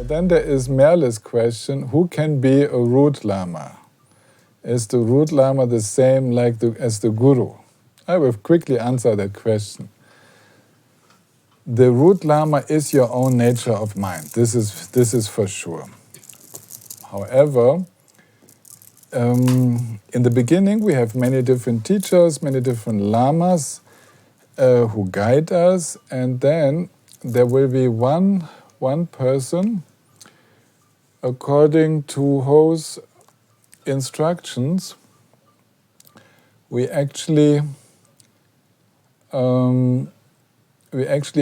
Then there is Merle's question, who can be a root Lama? Is the root Lama the same as the Guru? I will quickly answer that question. The root Lama is your own nature of mind. This is for sure. However, in the beginning we have many different teachers, many different Lamas who guide us, and then there will be one person according to whose instructions we actually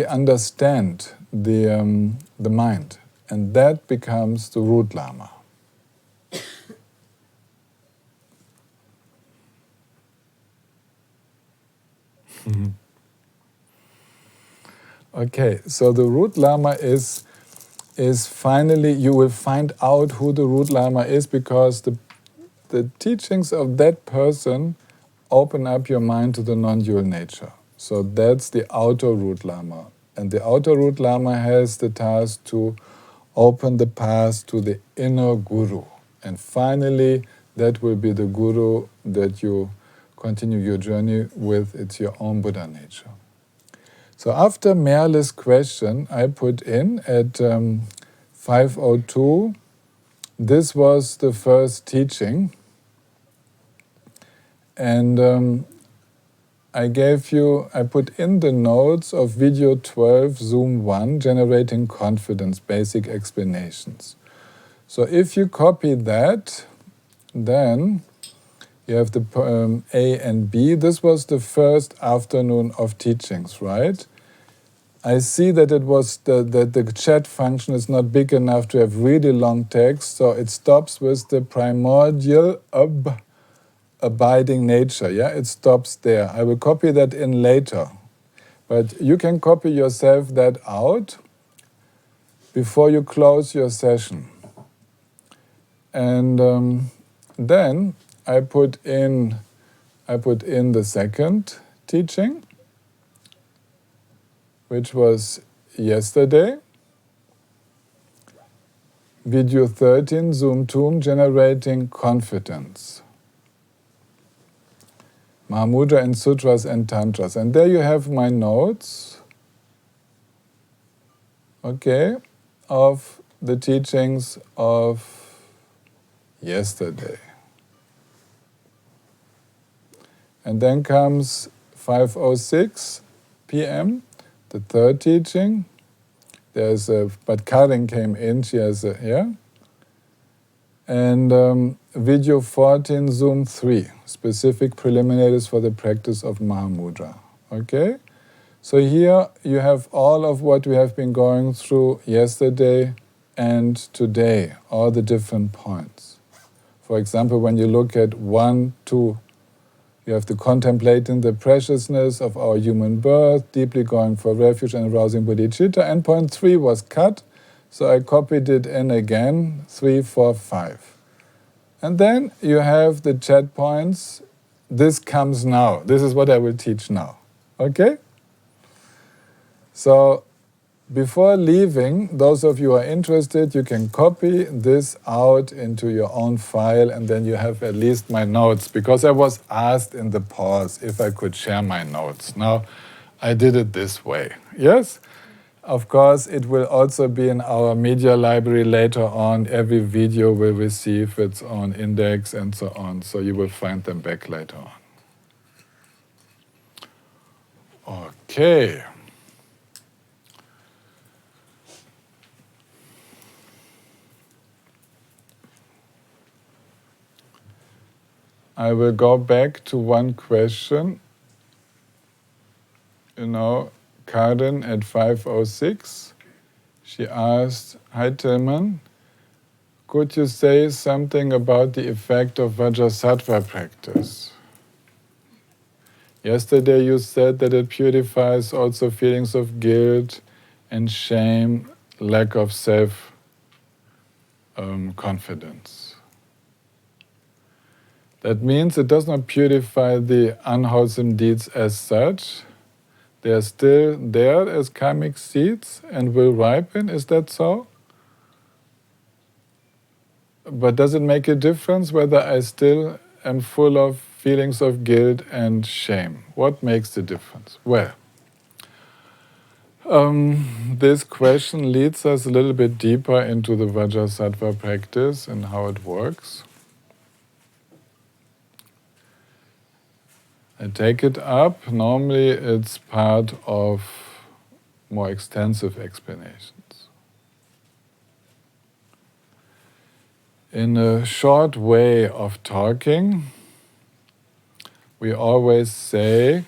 understand the mind, and that becomes the root Lama. Okay, so the root Lama is finally, you will find out who the root Lama is, because the teachings of that person open up your mind to the non-dual nature. So that's the outer root Lama. And the outer root Lama has the task to open the path to the inner Guru. And finally, that will be the Guru that you continue your journey with. It's your own Buddha nature. So after Merle's question, I put in at 5:02, this was the first teaching. And I put in the notes of video 12, Zoom 1, Generating Confidence, Basic Explanations. So if you copy that, then you have the A and B. This was the first afternoon of teachings, right? I see that it was that the chat function is not big enough to have really long text, so it stops with the primordial abiding nature. Yeah, it stops there. I will copy that in later, but you can copy yourself that out before you close your session. And then I put in the second teaching, which was yesterday, video 13, Zoom 2, Generating Confidence. Mahamudra and Sutras and Tantras. And there you have my notes, okay, of the teachings of yesterday. And then comes 5:06 p.m., the third teaching. But Karin came in, she has and video 14, Zoom 3, Specific Preliminaries for the Practice of Mahamudra. Okay? So here you have all of what we have been going through yesterday and today, all the different points. For example, when you look at 1, 2, you have to contemplating the preciousness of our human birth, deeply going for refuge and arousing bodhicitta, and point 3 was cut, so I copied it in again, 3, 4, 5. And then you have the chat points. This comes now. This is what I will teach now. Okay? So before leaving, those of you who are interested, you can copy this out into your own file, and then you have at least my notes, because I was asked in the pause if I could share my notes. Now, I did it this way. Yes? Of course, it will also be in our media library later on. Every video will receive its own index and so on, so you will find them back later on. Okay. I will go back to one question. Karin at 5:06, she asked, "Hi Tilman, could you say something about the effect of Vajrasattva practice? Yesterday you said that it purifies also feelings of guilt and shame, lack of self-confidence. That means it does not purify the unwholesome deeds as such. They are still there as karmic seeds and will ripen. Is that so?" but does it make a difference whether I still am full of feelings of guilt and shame? What makes the difference? Well, this question leads us a little bit deeper into the Vajrasattva practice and how it works. I take it up. Normally it's part of more extensive explanations. In a short way of talking, we always say,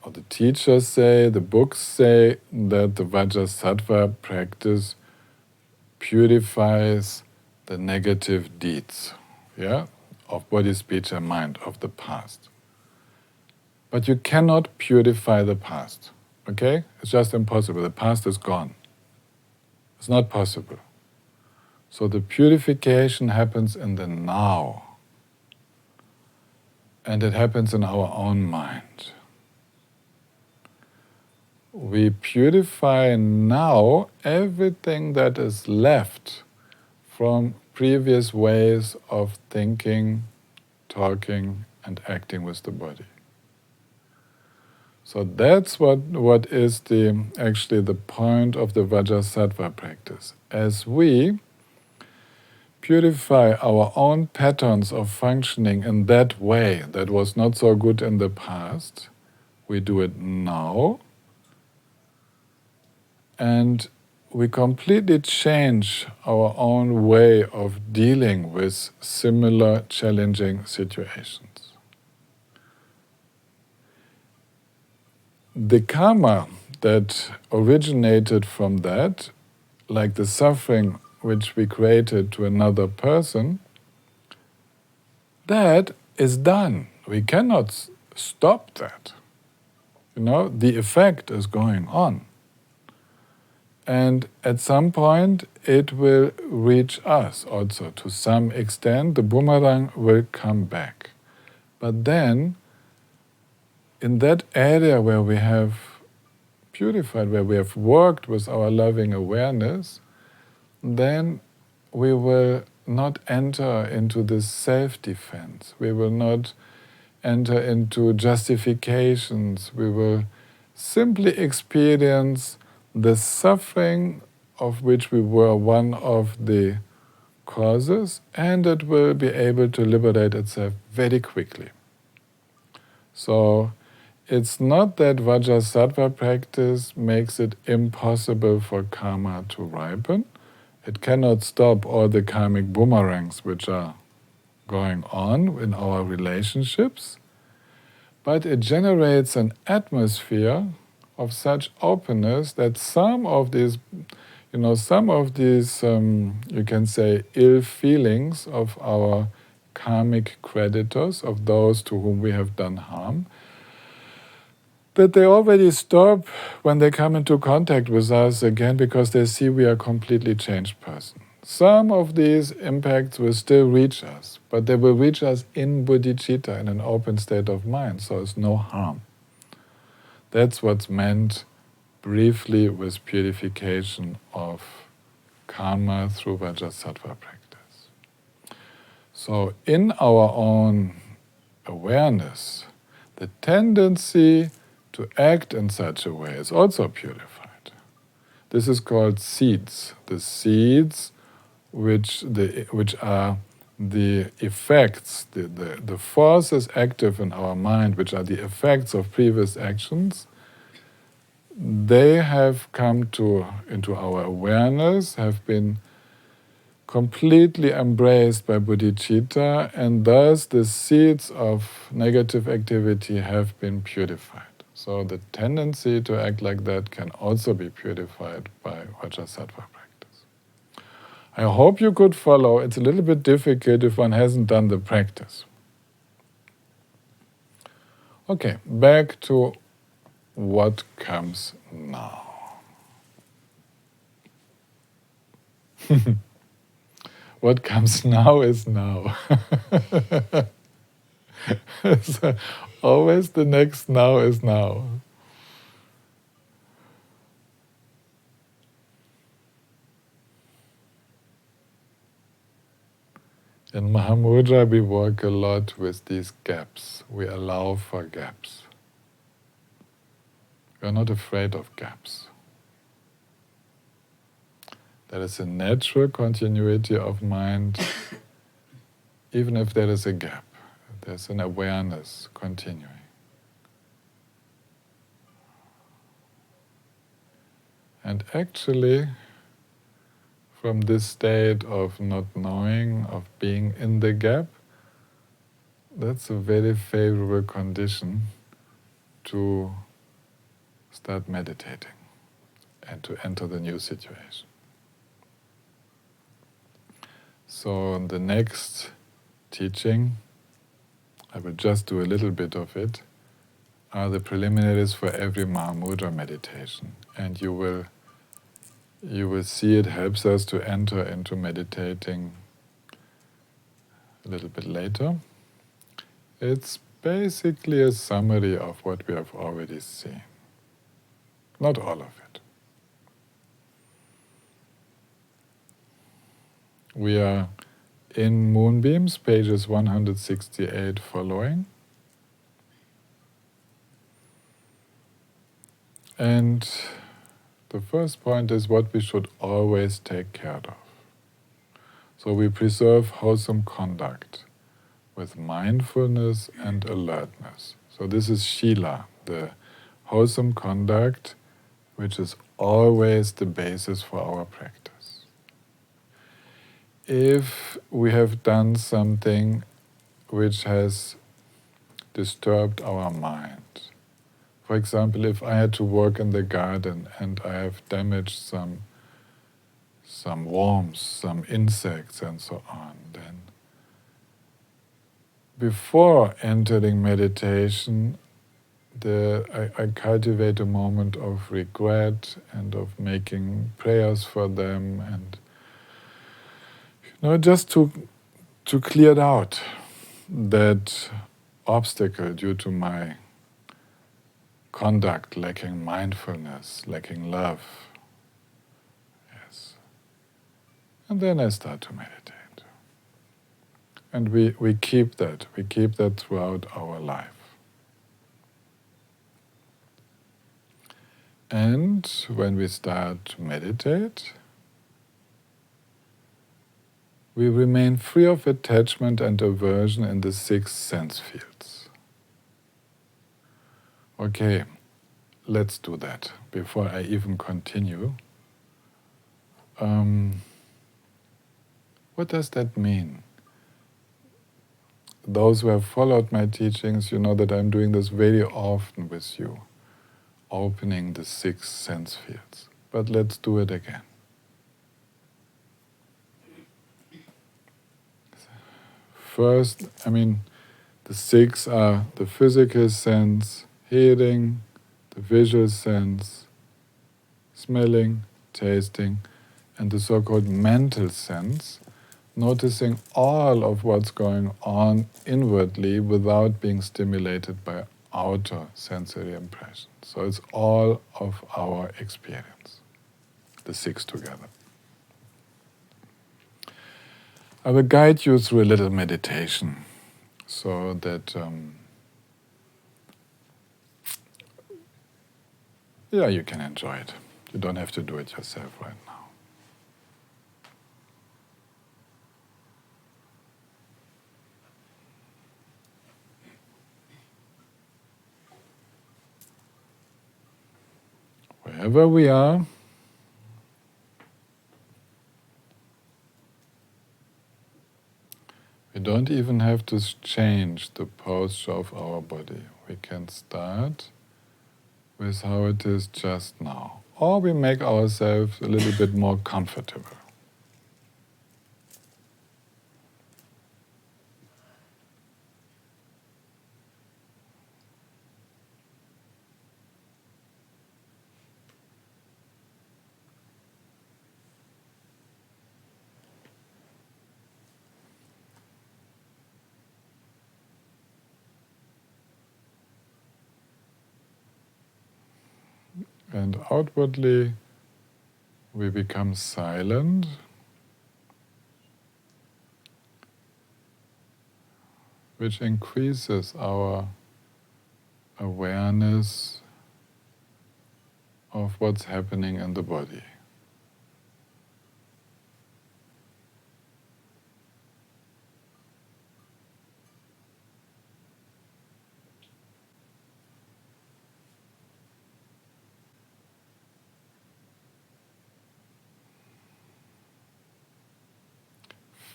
or the teachers say, the books say, that the Vajrasattva practice purifies the negative deeds, of body, speech, and mind of the past. But you cannot purify the past, okay? It's just impossible. The past is gone. It's not possible. So the purification happens in the now. And it happens in our own mind. We purify now everything that is left from previous ways of thinking, talking, and acting with the body. So that's what is actually the point of the Vajrasattva practice. As we purify our own patterns of functioning in that way that was not so good in the past, we do it now, and we completely change our own way of dealing with similar challenging situations. The karma that originated from that, like the suffering which we created to another person, that is done. We cannot stop that. The effect is going on. And at some point it will reach us also. To some extent, the boomerang will come back. But then, in that area where we have purified, where we have worked with our loving awareness, then we will not enter into this self-defense. We will not enter into justifications. We will simply experience the suffering of which we were one of the causes, and it will be able to liberate itself very quickly. So it's not that Vajrasattva practice makes it impossible for karma to ripen. It cannot stop all the karmic boomerangs which are going on in our relationships, but it generates an atmosphere of such openness that some of these, you can say, ill feelings of our karmic creditors, of those to whom we have done harm, that they already stop when they come into contact with us again, because they see we are a completely changed person. Some of these impacts will still reach us, but they will reach us in bodhicitta, in an open state of mind, so it's no harm. That's what's meant briefly with purification of karma through Vajrasattva practice. So in our own awareness, the tendency to act in such a way is also purified. This is called seeds. The seeds which are the effects, the forces active in our mind, which are the effects of previous actions, they have come into our awareness, have been completely embraced by bodhicitta, and thus the seeds of negative activity have been purified. So the tendency to act like that can also be purified by Vajrasattva practice. I hope you could follow. It's a little bit difficult if one hasn't done the practice. Okay, back to what comes now. What comes now is now. So always the next now is now. In Mahamudra, we work a lot with these gaps. We allow for gaps. We are not afraid of gaps. There is a natural continuity of mind, even if there is a gap. There's an awareness continuing. And actually, from this state of not knowing, of being in the gap, that's a very favorable condition to start meditating and to enter the new situation. So in the next teaching, I will just do a little bit of it, are the preliminaries for every Mahamudra meditation. And you will see it helps us to enter into meditating a little bit later. It's basically a summary of what we have already seen. Not all of it. We are in Moonbeams, pages 168 following. And the first point is what we should always take care of. So we preserve wholesome conduct with mindfulness and alertness. So this is Shila, the wholesome conduct, which is always the basis for our practice. If we have done something which has disturbed our mind, for example, if I had to work in the garden and I have damaged some worms, some insects and so on, then before entering meditation, I cultivate a moment of regret and of making prayers for them and just to clear it out, that obstacle due to my conduct, lacking mindfulness, lacking love. Yes. And then I start to meditate. And we keep that. We keep that throughout our life. And when we start to meditate, we remain free of attachment and aversion in the 6 sense fields. Okay, let's do that before I even continue. What does that mean? Those who have followed my teachings, you know that I'm doing this very often with you, opening the 6 sense fields. But let's do it again. First, the 6 are the physical sense, hearing, the visual sense, smelling, tasting, and the so-called mental sense, noticing all of what's going on inwardly without being stimulated by outer sensory impressions. So it's all of our experience, the 6 together. I will guide you through a little meditation so that you can enjoy it. You don't have to do it yourself right now. Wherever we are, we don't even have to change the posture of our body. We can start with how it is just now. Or we make ourselves a little bit more comfortable. And outwardly, we become silent which increases our awareness of what's happening in the body.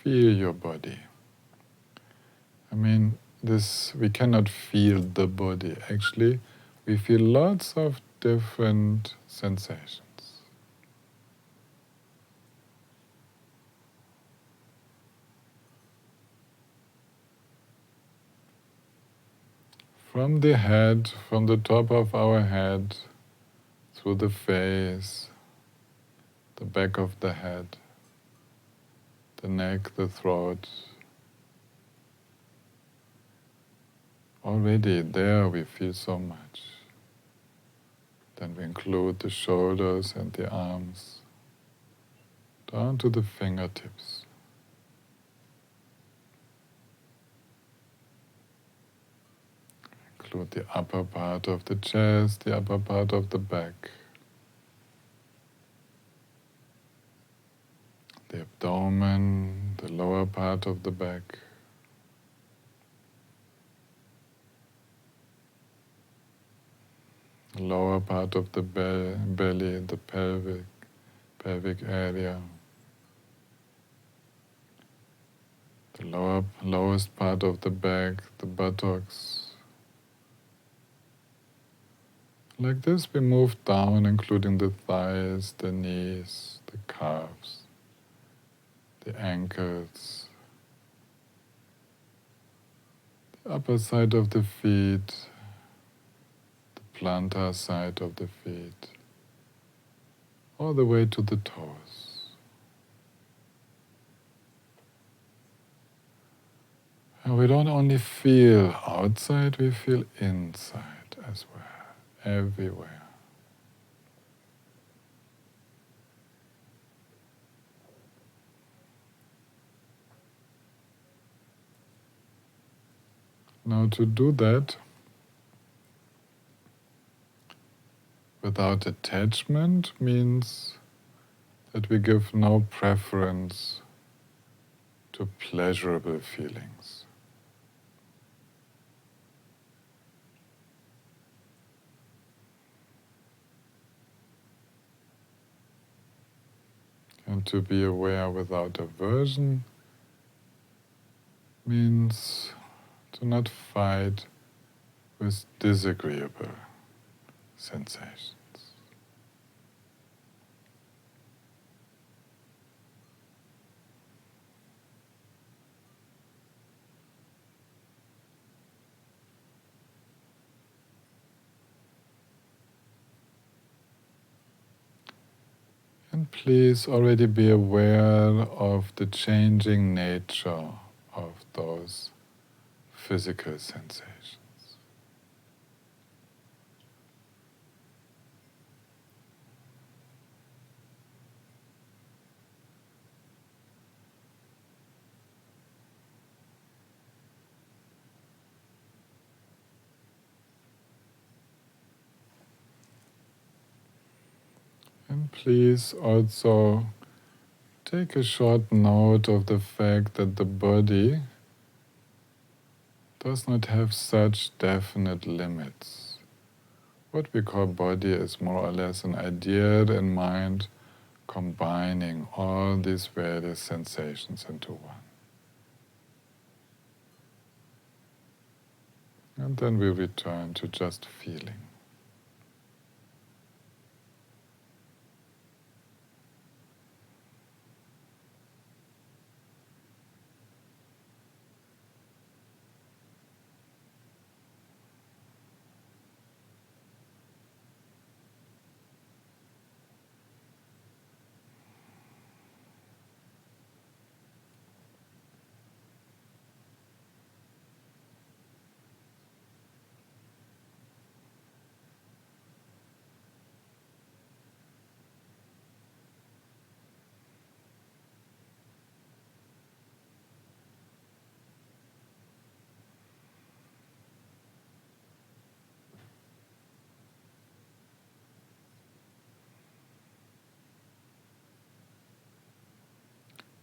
Feel your body. I mean, we cannot feel the body. Actually, we feel lots of different sensations. From the head, from the top of our head, through the face, the back of the head, the neck, the throat. Already there we feel so much. Then we include the shoulders and the arms, down to the fingertips. Include the upper part of the chest, the upper part of the back, the abdomen, the lower part of the back, the lower part of the belly, the pelvic area, the lowest part of the back, the buttocks. Like this we move down, including the thighs, the knees, the calves, the ankles, the upper side of the feet, the plantar side of the feet, all the way to the toes. And we don't only feel outside, we feel inside as well, everywhere. Now to do that without attachment means that we give no preference to pleasurable feelings. And to be aware without aversion means to not fight with disagreeable sensations. And please already be aware of the changing nature of those physical sensations. And please also take a short note of the fact that the body does not have such definite limits. What we call body is more or less an idea in mind combining all these various sensations into one. And then we return to just feeling.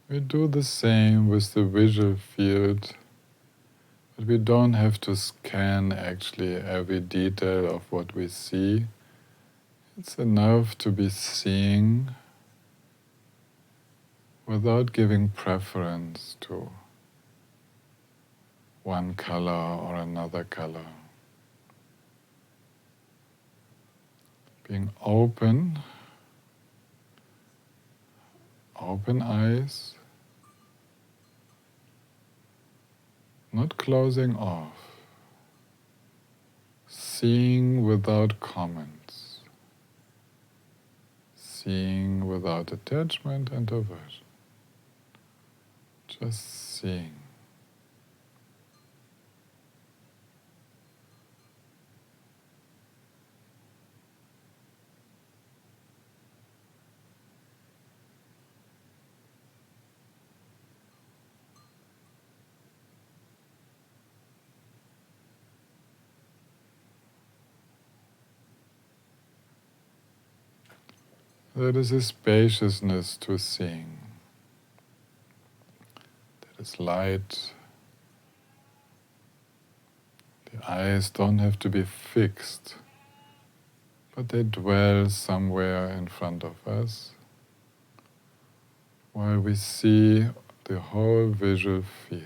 We do the same with the visual field, but we don't have to scan actually every detail of what we see. It's enough to be seeing without giving preference to one color or another color. Being open, open eyes, not closing off, seeing without comments, seeing without attachment and aversion, just seeing. There is a spaciousness to seeing. There is light. The eyes don't have to be fixed, but they dwell somewhere in front of us while we see the whole visual field.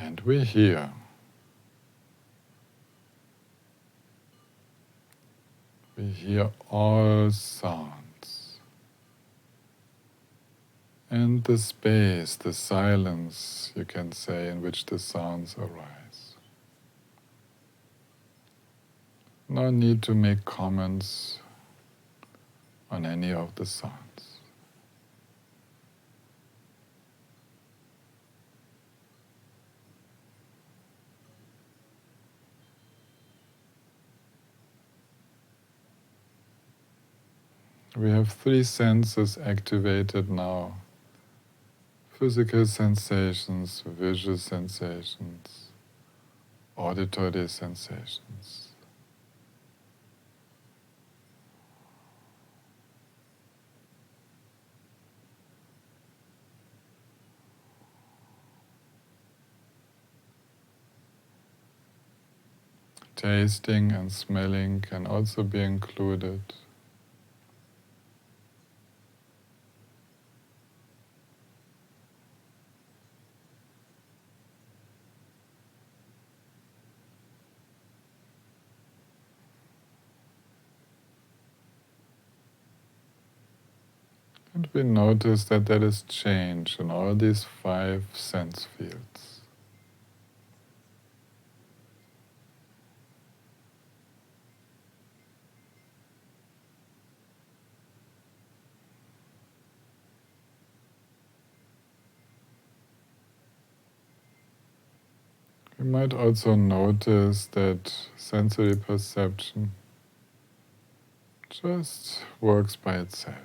And we hear. We hear all sounds. And the space, the silence, you can say, in which the sounds arise. No need to make comments on any of the sounds. We have 3 senses activated now. Physical sensations, visual sensations, auditory sensations. Tasting and smelling can also be included. And we notice that there is change in all these 5 sense fields. You might also notice that sensory perception just works by itself.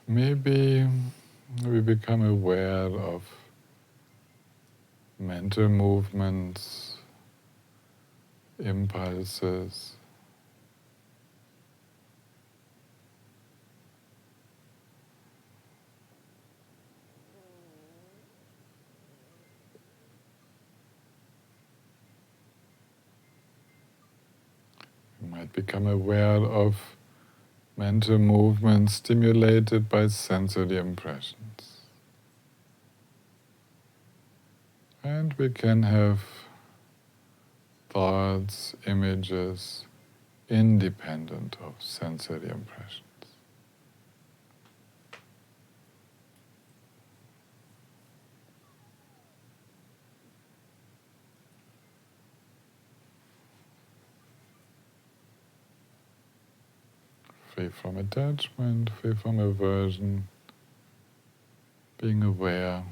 Maybe we become aware of mental movements, impulses. We might become aware of mental movements stimulated by sensory impressions. And we can have thoughts, images, independent of sensory impressions. free from attachment, free from aversion, being aware.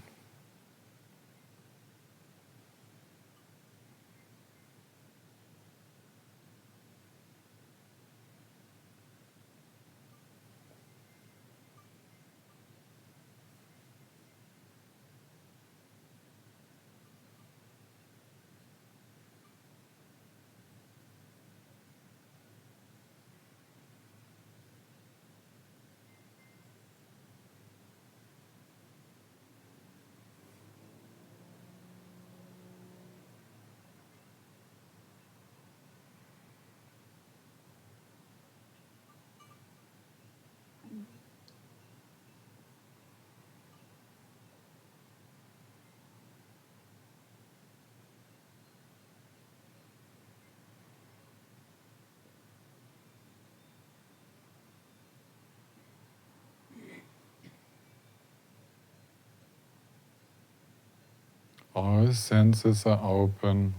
All senses are open.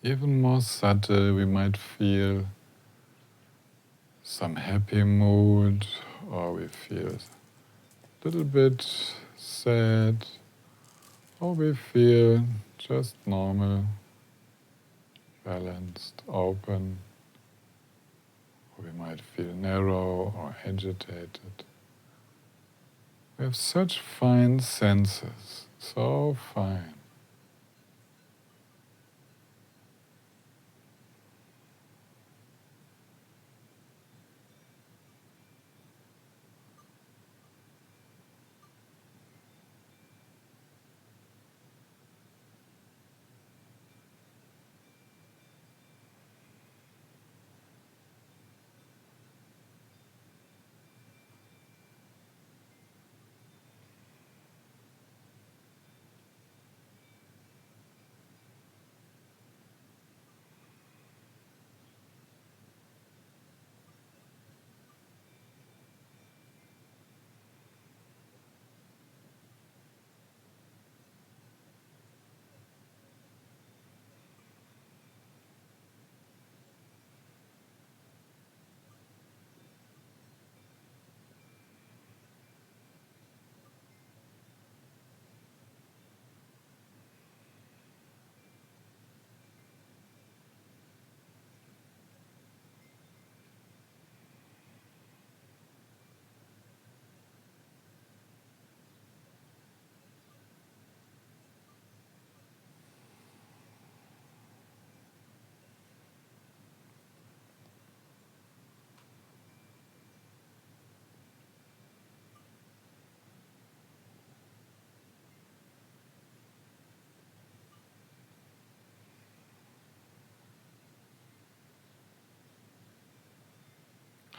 Even more subtle, we might feel some happy mood, or we feel a little bit sad, or we feel just normal, balanced, open, or we might feel narrow or agitated. We have such fine senses, so fine.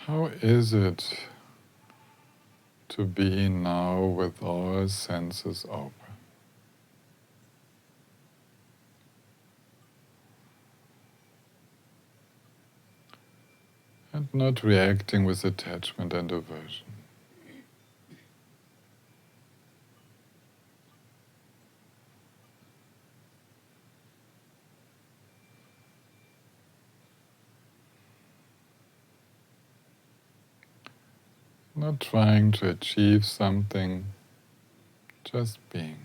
How is it to be now with all senses open? And not reacting with attachment and aversion. Not trying to achieve something, just being.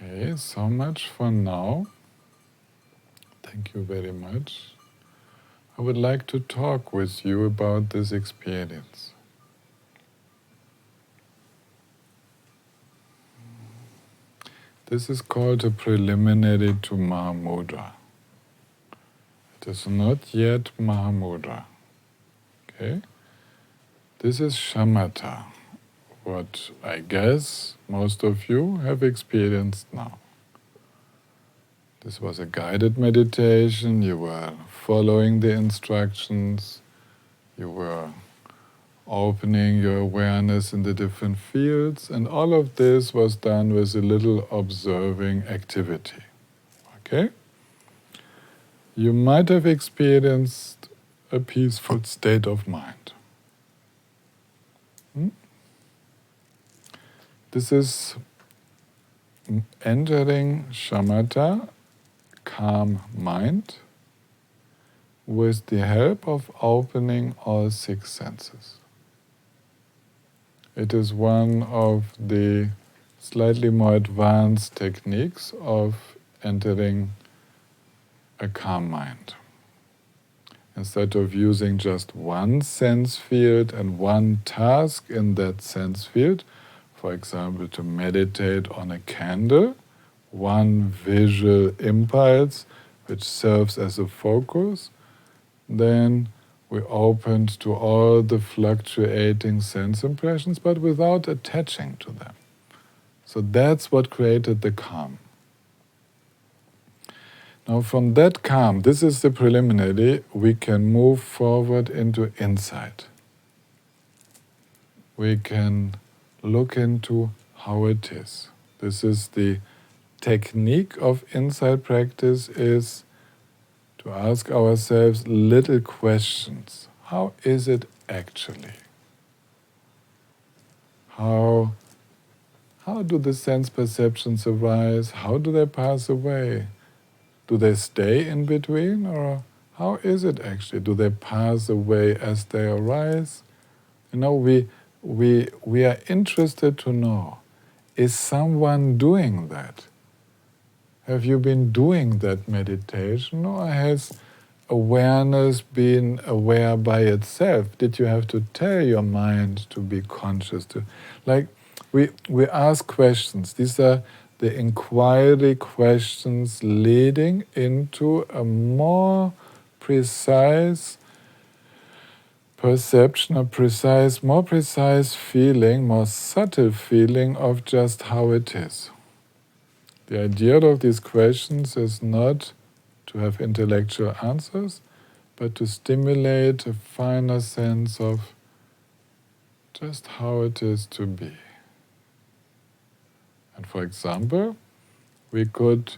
Okay, so much for now. Thank you very much. I would like to talk with you about this experience. This is called a preliminary to Mahamudra. It is not yet Mahamudra. Okay? This is shamatha, what I guess most of you have experienced now. This was a guided meditation, you were following the instructions, you were opening your awareness in the different fields, and all of this was done with a little observing activity. Okay? You might have experienced a peaceful state of mind. This is entering shamatha, calm mind, with the help of opening all six senses. It is one of the slightly more advanced techniques of entering a calm mind. Instead of using just one sense field and one task in that sense field, for example, to meditate on a candle, one visual impulse which serves as a focus, then we opened to all the fluctuating sense impressions, but without attaching to them. So that's what created the calm. Now from that calm, this is the preliminary, we can move forward into insight. We can look into how it is. This is the technique of insight practice, is to ask ourselves little questions. How is it actually? How do the sense perceptions arise? How do they pass away? Do they stay in between, or how is it actually? Do they pass away as they arise? You know, we are interested to know, is someone doing that? Have you been doing that meditation, or has awareness been aware by itself? Did you have to tell your mind to be conscious? We ask questions. These are the inquiry questions leading into a more precise perception, more precise feeling, more subtle feeling of just how it is. The idea of these questions is not to have intellectual answers, but to stimulate a finer sense of just how it is to be. And for example, we could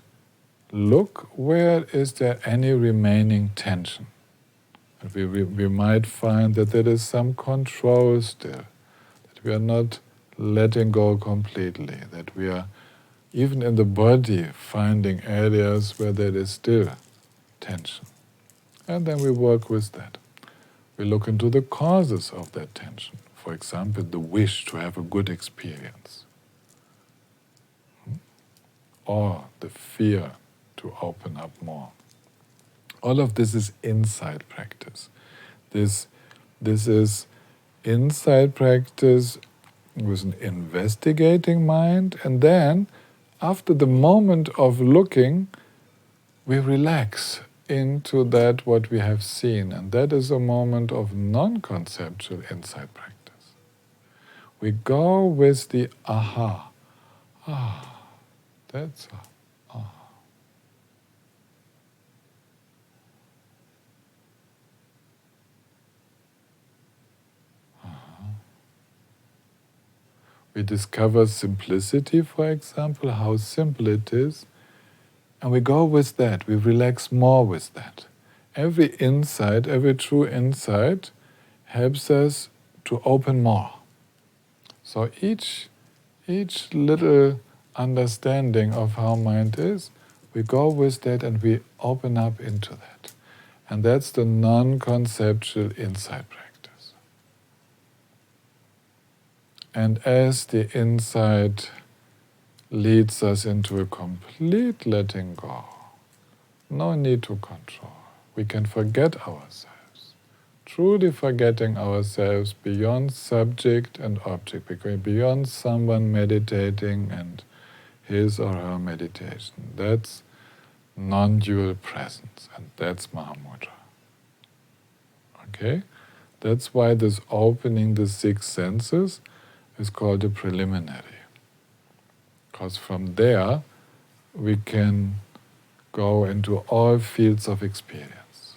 look, where is there any remaining tension? And we might find that there is some control still, that we are not letting go completely, that we are even in the body finding areas where there is still tension. And then we work with that. We look into the causes of that tension. For example, the wish to have a good experience, or the fear to open up more. All of this is insight practice. This is insight practice with an investigating mind, and then after the moment of looking, we relax into that what we have seen, and that is a moment of non-conceptual insight practice. We go with the aha. That's aha. We discover simplicity, for example, how simple it is, and we go with that, we relax more with that. Every insight, every true insight helps us to open more. So each little understanding of how mind is, we go with that and we open up into that. And that's the non-conceptual insight practice. And as the insight leads us into a complete letting go, no need to control. We can forget ourselves, truly forgetting ourselves beyond subject and object, beyond someone meditating and his or her meditation. That's non-dual presence, and that's Mahamudra. Okay? That's why this opening the six senses is called a preliminary. Because from there we can go into all fields of experience.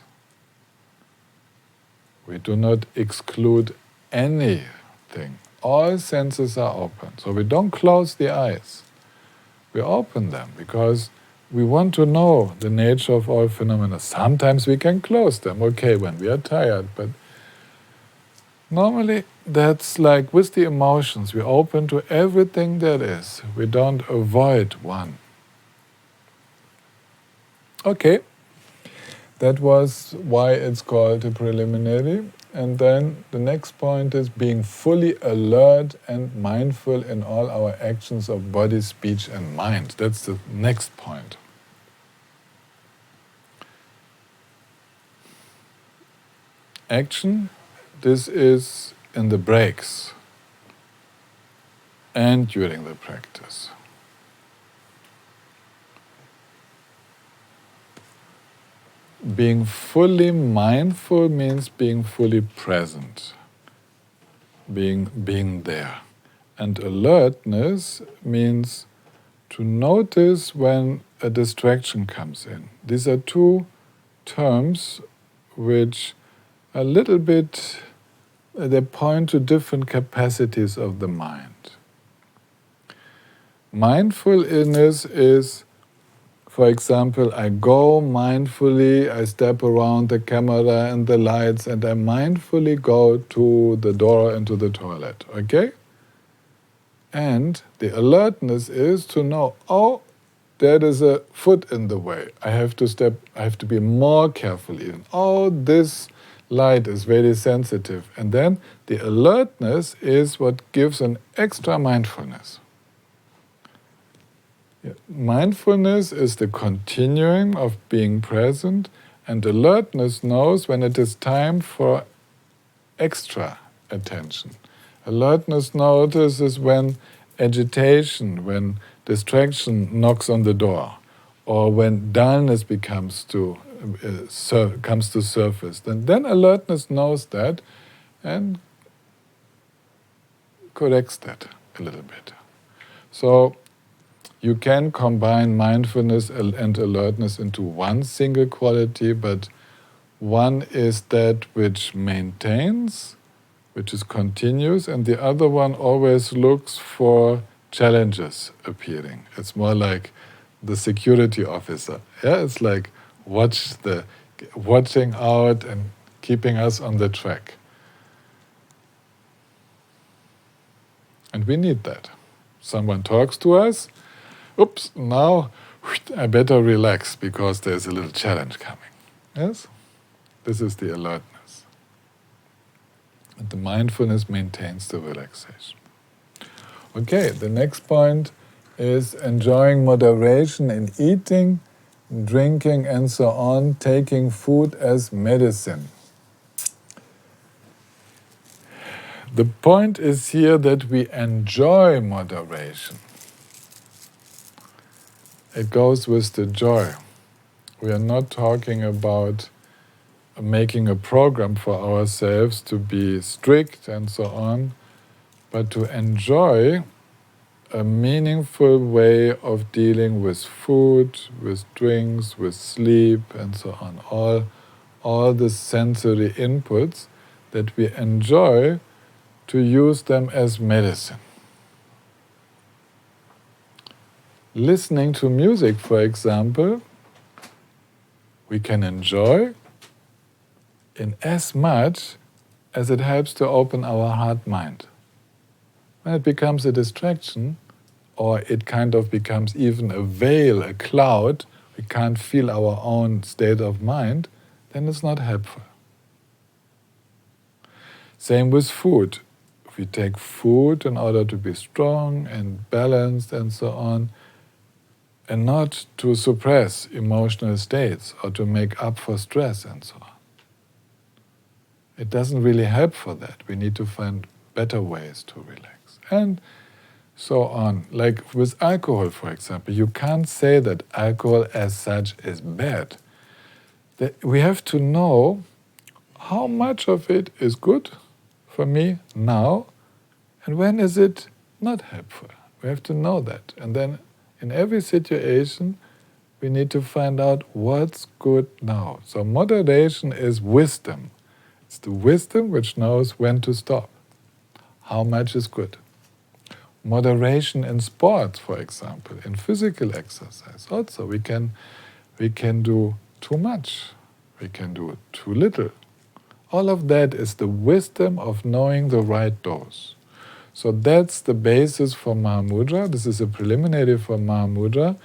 We do not exclude anything. All senses are open. So we don't close the eyes. We open them because we want to know the nature of all phenomena. Sometimes we can close them, okay, when we are tired, but normally that's like with the emotions. We open to everything that is. We don't avoid one. Okay, that was why it's called a preliminary. And then the next point is being fully alert and mindful in all our actions of body, speech, and mind. That's the next point. Action, this is in the breaks and during the practice. Being fully mindful means being fully present, being there. And alertness means to notice when a distraction comes in. These are two terms which a little bit, they point to different capacities of the mind. Mindfulness is, for example, I go mindfully, I step around the camera and the lights, and I mindfully go to the door and to the toilet, okay? And the alertness is to know, oh, there is a foot in the way. I have to be more careful even. Oh, this light is very sensitive. And then the alertness is what gives an extra mindfulness. Mindfulness is the continuing of being present, and alertness knows when it is time for extra attention. Alertness notices when agitation, when distraction knocks on the door, or when dullness comes to surface. Then alertness knows that and corrects that a little bit. So you can combine mindfulness and alertness into one single quality, but one is that which maintains, which is continuous, and the other one always looks for challenges appearing. It's more like the security officer. Yeah, it's like watching out and keeping us on the track. And we need that. Someone talks to us, oops, now I better relax because there's a little challenge coming. Yes? This is the alertness. And the mindfulness maintains the relaxation. Okay, the next point is enjoying moderation in eating, drinking, and so on, taking food as medicine. The point is here that we enjoy moderation. It goes with the joy. We are not talking about making a program for ourselves to be strict and so on, but to enjoy a meaningful way of dealing with food, with drinks, with sleep, and so on. All the sensory inputs that we enjoy, to use them as medicine. Listening to music, for example, we can enjoy in as much as it helps to open our heart-mind. When it becomes a distraction, or it kind of becomes even a veil, a cloud, we can't feel our own state of mind, then it's not helpful. Same with food. If we take food in order to be strong and balanced and so on, and not to suppress emotional states or to make up for stress and so on. It doesn't really help for that. We need to find better ways to relax. And so on. Like with alcohol, for example, you can't say that alcohol as such is bad. We have to know how much of it is good for me now, and when is it not helpful. We have to know that. And then in every situation, we need to find out what's good now. So moderation is wisdom. It's the wisdom which knows when to stop. How much is good. Moderation in sports, for example, in physical exercise. Also, we can do too much. We can do too little. All of that is the wisdom of knowing the right dose. So that's the basis for Mahamudra. This is a preliminary for Mahamudra,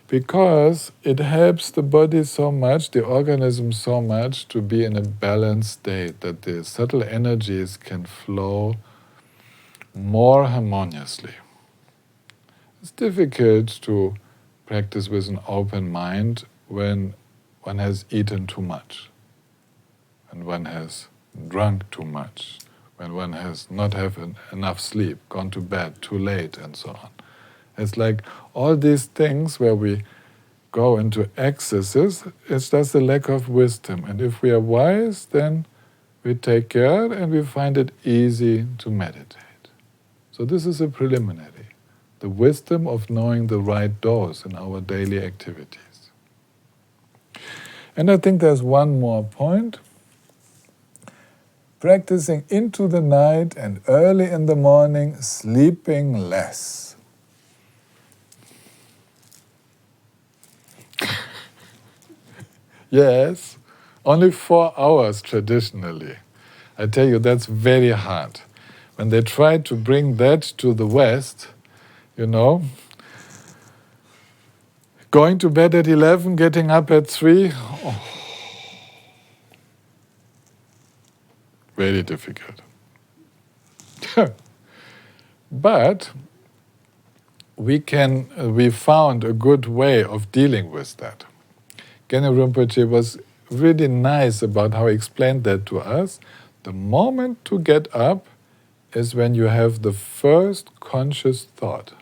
because it helps the body so much, the organism so much, to be in a balanced state, that the subtle energies can flow more harmoniously. It's difficult to practice with an open mind when one has eaten too much, when one has drunk too much, when one has not have enough sleep, gone to bed too late, and so on. It's like all these things where we go into excesses, it's just a lack of wisdom. And if we are wise, then we take care and we find it easy to meditate. So this is a preliminary, the wisdom of knowing the right dose in our daily activities. And I think there's one more point. Practicing into the night and early in the morning, sleeping less. Yes, only 4 hours traditionally. I tell you, that's very hard. When they try to bring that to the West, going to bed at 11, getting up at 3, very difficult. But we found a good way of dealing with that. Gene Rinpoche was really nice about how he explained that to us. The moment to get up is when you have the first conscious thought.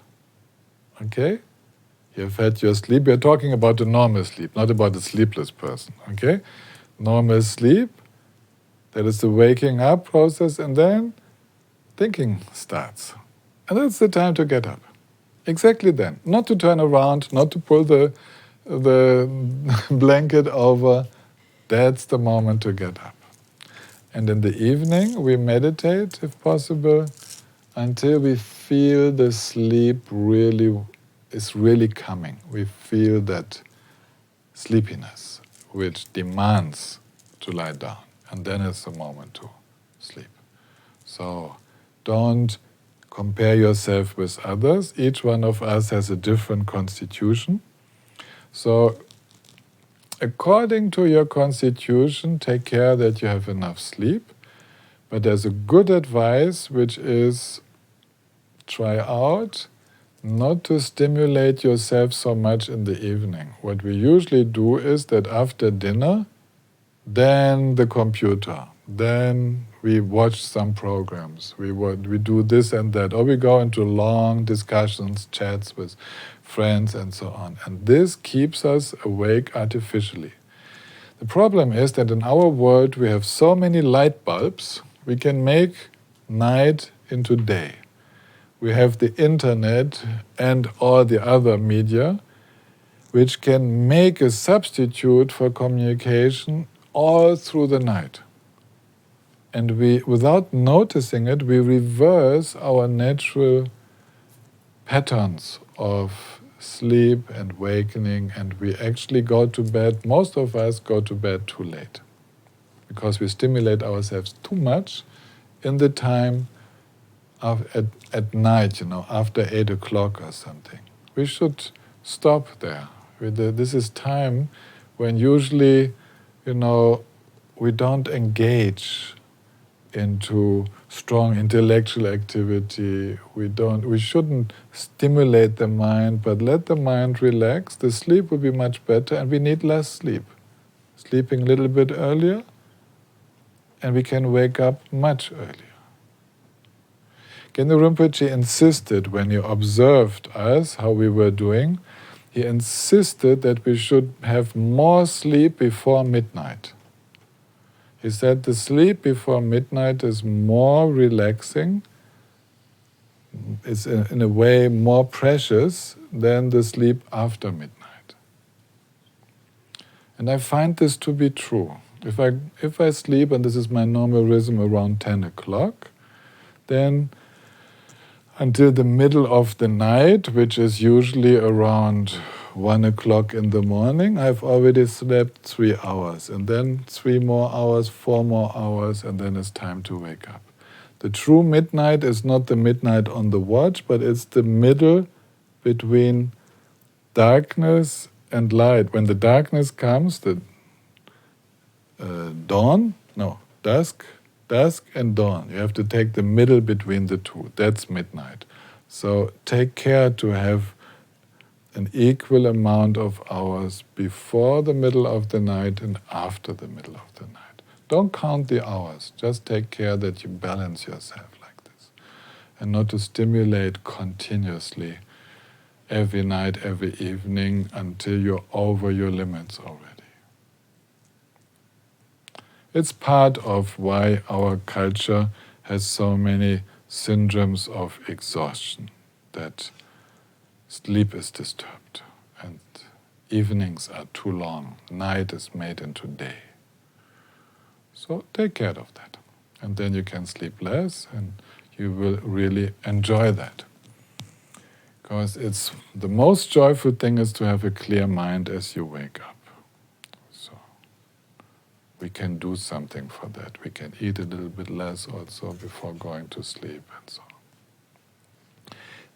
Okay? You've had your sleep. We're talking about the normal sleep, not about the sleepless person. Okay? Normal sleep, that is the waking up process, and then thinking starts. And that's the time to get up. Exactly then. Not to turn around, not to pull the blanket over. That's the moment to get up. And in the evening, we meditate, if possible, until we feel the sleep is really coming. We feel that sleepiness, which demands to lie down. And then it's the moment to sleep. So don't compare yourself with others. Each one of us has a different constitution. So according to your constitution, take care that you have enough sleep. But there's a good advice, which is try out not to stimulate yourself so much in the evening. What we usually do is that after dinner, then the computer, then we watch some programs, we do this and that, or we go into long discussions, chats with friends and so on. And this keeps us awake artificially. The problem is that in our world we have so many light bulbs, we can make night into day. We have the internet and all the other media, which can make a substitute for communication all through the night. And without noticing it, we reverse our natural patterns of sleep and wakening, and we actually go to bed, most of us go to bed too late, because we stimulate ourselves too much in the time at night, after 8 o'clock or something. We should stop there. This is time when usually, we don't engage into strong intellectual activity. We shouldn't stimulate the mind, but let the mind relax. The sleep will be much better, and we need less sleep. Sleeping a little bit earlier, and we can wake up much earlier. Gendo Rinpoche insisted, when he observed us, how we were doing, he insisted that we should have more sleep before midnight. He said the sleep before midnight is more relaxing, is in a way more precious than the sleep after midnight. And I find this to be true. If I sleep, and this is my normal rhythm, around 10 o'clock, then until the middle of the night, which is usually around 1 o'clock in the morning, I've already slept 3 hours, and then 3 more hours, 4 more hours, and then it's time to wake up. The true midnight is not the midnight on the watch, but it's the middle between darkness and light. When the darkness comes, the dusk and dawn. You have to take the middle between the two. That's midnight. So take care to have an equal amount of hours before the middle of the night and after the middle of the night. Don't count the hours. Just take care that you balance yourself like this. And not to stimulate continuously every night, every evening, until you're over your limits already. It's part of why our culture has so many syndromes of exhaustion, that sleep is disturbed and evenings are too long, night is made into day. So take care of that. And then you can sleep less and you will really enjoy that. Because it's the most joyful thing is to have a clear mind as you wake up. So we can do something for that. We can eat a little bit less also before going to sleep and so on.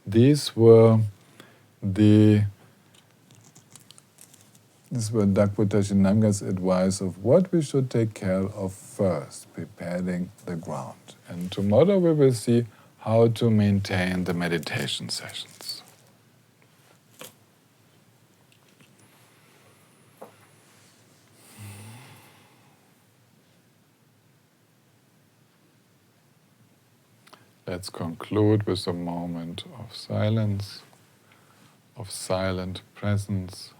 These were Dakbuddha Shinamga's advice of what we should take care of first, preparing the ground. And tomorrow we will see how to maintain the meditation sessions. Let's conclude with a moment of silence, of silent presence.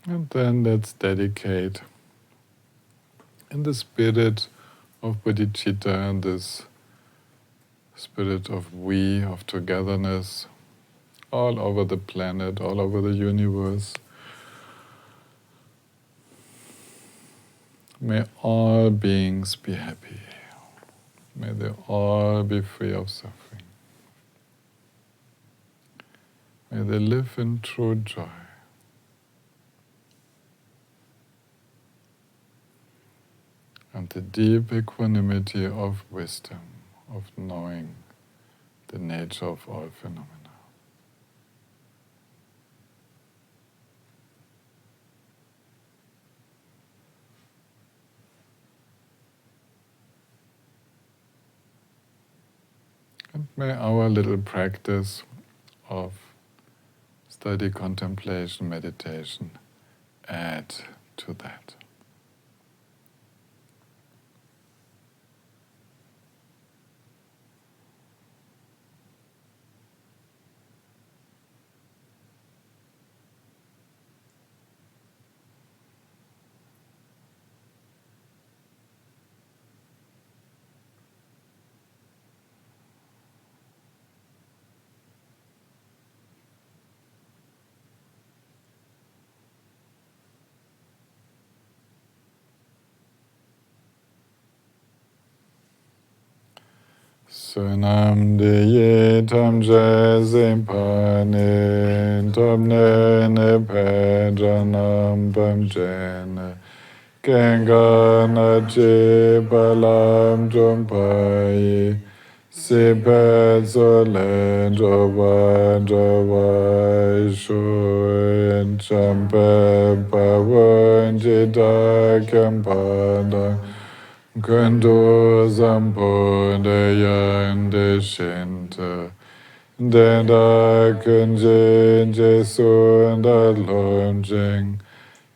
And then let's dedicate in the spirit of bodhicitta and this spirit of we, of togetherness, all over the planet, all over the universe. May all beings be happy. May they all be free of suffering. May they live in true joy. And the deep equanimity of wisdom, of knowing the nature of all phenomena. And may our little practice of study, contemplation, meditation add to that. Sunam de ye tam jazim panin tom nene pedranam pam jena Gangana balam jumpayi Sipet solen jawai shuen champe pawan jita kampada Kundu zampo de yan de shinta Deda kunjin jesun da lonjing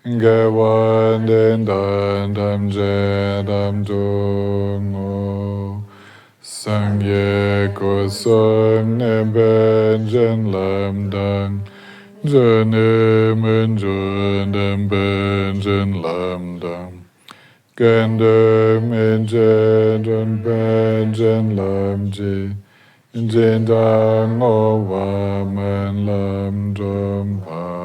Gawan den dan dam je dam dungo Sang ye ko song ne ben jen lam dang Jene men jun dem ben jen lam dang Gandam men jen ben jen lam ji Jen dang o wa men lam dum pa